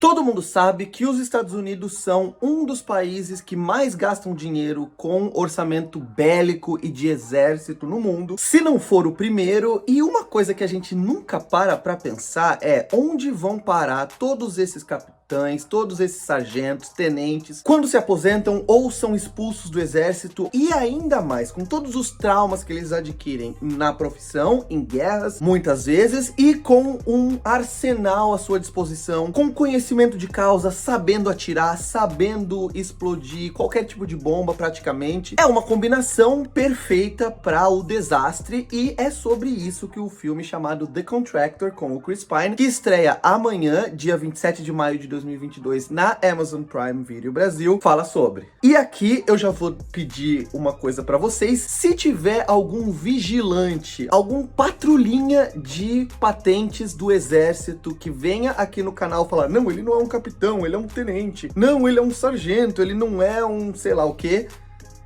Todo mundo sabe que os Estados Unidos são um dos países que mais gastam dinheiro com orçamento bélico e de exército no mundo, se não for o primeiro. E uma coisa que a gente nunca para pra pensar é onde vão parar todos esses capitães, todos esses sargentos, tenentes, quando se aposentam ou são expulsos do exército, e ainda mais com todos os traumas que eles adquirem na profissão, em guerras, muitas vezes, e com um arsenal à sua disposição, com conhecimento de causa, sabendo atirar, sabendo explodir qualquer tipo de bomba praticamente. É uma combinação perfeita para o desastre, e é sobre isso que o filme chamado The Contractor, com o Chris Pine, que estreia amanhã, dia 27 de maio de 2022, na Amazon Prime Video Brasil, fala sobre. E aqui eu já vou pedir uma coisa pra vocês: se tiver algum vigilante, algum patrulhinha de patentes do exército que venha aqui no canal falar, não, ele não é um capitão, ele é um tenente, não, ele é um sargento, ele não é um sei lá o que,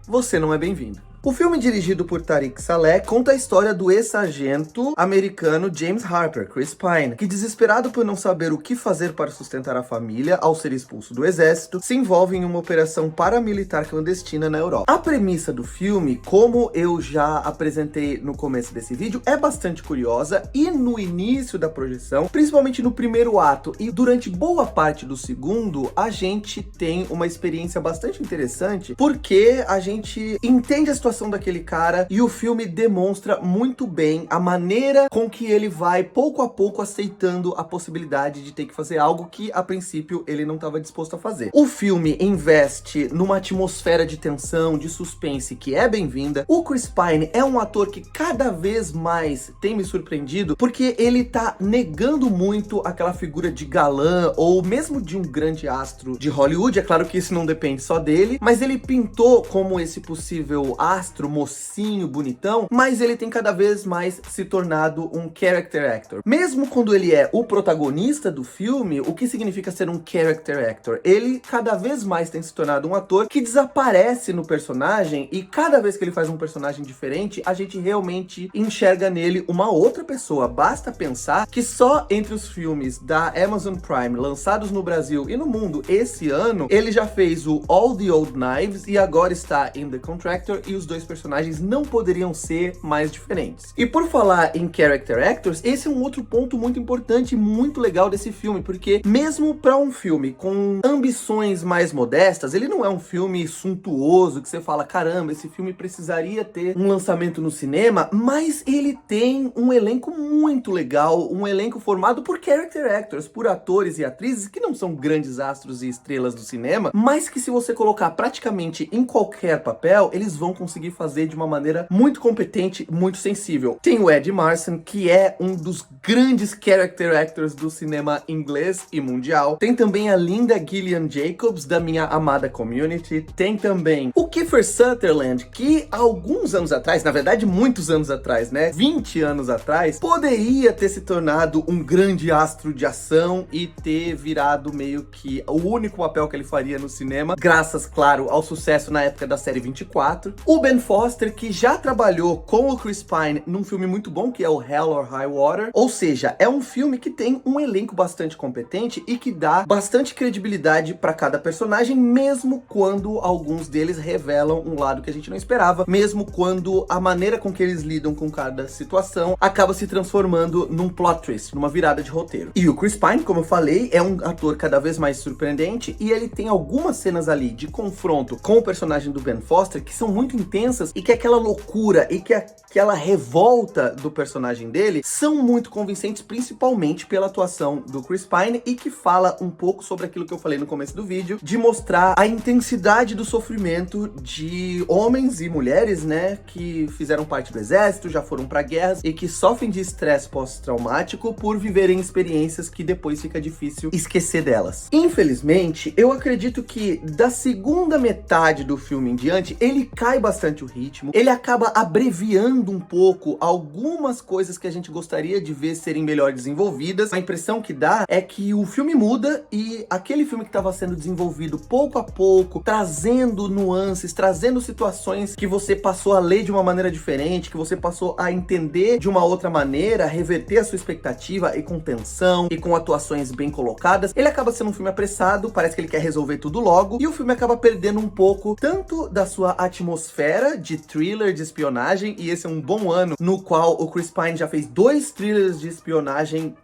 você não é bem-vindo. O filme, dirigido por Tariq Saleh, conta a história do ex-sargento americano James Harper, Chris Pine, que, desesperado por não saber o que fazer para sustentar a família ao ser expulso do exército, se envolve em uma operação paramilitar clandestina na Europa. A premissa do filme, como eu já apresentei no começo desse vídeo, é bastante curiosa, e no início da projeção, principalmente no primeiro ato e durante boa parte do segundo, a gente tem uma experiência bastante interessante, porque a gente entende a situação daquele cara, e o filme demonstra muito bem a maneira com que ele vai pouco a pouco aceitando a possibilidade de ter que fazer algo que a princípio ele não estava disposto a fazer. O filme investe numa atmosfera de tensão, de suspense que é bem-vinda. O Chris Pine é um ator que cada vez mais tem me surpreendido, porque ele tá negando muito aquela figura de galã ou mesmo de um grande astro de Hollywood. É claro que isso não depende só dele, mas ele pintou como esse possível astro, mocinho, bonitão, mas ele tem cada vez mais se tornado um character actor. Mesmo quando ele é o protagonista do filme, o que significa ser um character actor? Ele cada vez mais tem se tornado um ator que desaparece no personagem, e cada vez que ele faz um personagem diferente, a gente realmente enxerga nele uma outra pessoa. Basta pensar que só entre os filmes da Amazon Prime lançados no Brasil e no mundo esse ano, ele já fez o All the Old Knives e agora está em The Contractor, e os dois personagens não poderiam ser mais diferentes. E por falar em character actors, esse é um outro ponto muito importante e muito legal desse filme, porque mesmo para um filme com ambições mais modestas, ele não é um filme suntuoso que você fala, caramba, esse filme precisaria ter um lançamento no cinema, mas ele tem um elenco muito legal, um elenco formado por character actors, por atores e atrizes que não são grandes astros e estrelas do cinema, mas que, se você colocar praticamente em qualquer papel, eles vão conseguir fazer de uma maneira muito competente, muito sensível. Tem o Ed Marsan, que é um dos grandes character actors do cinema inglês e mundial. Tem também a Linda Gillian Jacobs, da minha amada Community. Tem também o Kiefer Sutherland, que há alguns anos atrás, na verdade muitos anos atrás, né, 20 anos atrás, poderia ter se tornado um grande astro de ação e ter virado meio que o único papel que ele faria no cinema, graças, claro, ao sucesso na época da série 24. O Ben Foster, que já trabalhou com o Chris Pine num filme muito bom, que é o Hell or High Water. Ou seja, é um filme que tem um elenco bastante competente e que dá bastante credibilidade para cada personagem, mesmo quando alguns deles revelam um lado que a gente não esperava, mesmo quando a maneira com que eles lidam com cada situação acaba se transformando num plot twist, numa virada de roteiro. E o Chris Pine, como eu falei, é um ator cada vez mais surpreendente, e ele tem algumas cenas ali de confronto com o personagem do Ben Foster que são muito intensas, e que aquela loucura e que aquela revolta do personagem dele são muito convincentes, principalmente pela atuação do Chris Pine, e que fala um pouco sobre aquilo que eu falei no começo do vídeo, de mostrar a intensidade do sofrimento de homens e mulheres, né, que fizeram parte do exército, já foram pra guerras e que sofrem de estresse pós-traumático por viverem experiências que depois fica difícil esquecer delas. Infelizmente, eu acredito que da segunda metade do filme em diante, ele cai bastante bastante o ritmo, ele acaba abreviando um pouco algumas coisas que a gente gostaria de ver serem melhor desenvolvidas. A impressão que dá é que o filme muda e aquele filme que estava sendo desenvolvido pouco a pouco, trazendo nuances, trazendo situações que você passou a ler de uma maneira diferente, que você passou a entender de uma outra maneira, reverter a sua expectativa e com tensão e com atuações bem colocadas, ele acaba sendo um filme apressado, parece que ele quer resolver tudo logo, e o filme acaba perdendo um pouco tanto da sua atmosfera de thriller, de espionagem, e esse é um bom ano no qual o Chris Pine já fez 2 thrillers de espionagem.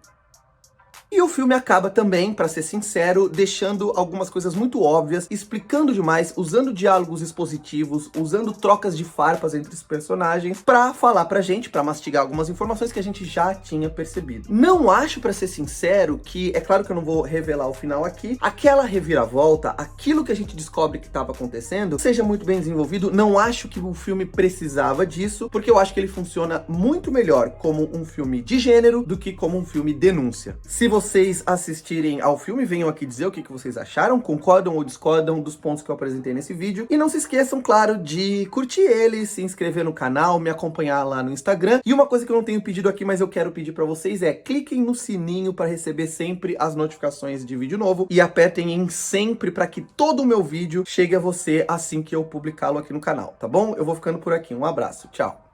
E o filme acaba também, pra ser sincero, deixando algumas coisas muito óbvias, explicando demais, usando diálogos expositivos, usando trocas de farpas entre os personagens, pra falar pra gente, pra mastigar algumas informações que a gente já tinha percebido. Não acho, pra ser sincero, que, é claro que eu não vou revelar o final aqui, aquela reviravolta, aquilo que a gente descobre que estava acontecendo, seja muito bem desenvolvido. Não acho que o filme precisava disso, porque eu acho que ele funciona muito melhor como um filme de gênero do que como um filme denúncia. Se vocês assistirem ao filme, venham aqui dizer o que vocês acharam, concordam ou discordam dos pontos que eu apresentei nesse vídeo. E não se esqueçam, claro, de curtir ele, se inscrever no canal, me acompanhar lá no Instagram. E uma coisa que eu não tenho pedido aqui, mas eu quero pedir pra vocês é cliquem no sininho para receber sempre as notificações de vídeo novo e apertem em sempre para que todo o meu vídeo chegue a você assim que eu publicá-lo aqui no canal, tá bom? Eu vou ficando por aqui. Um abraço, tchau!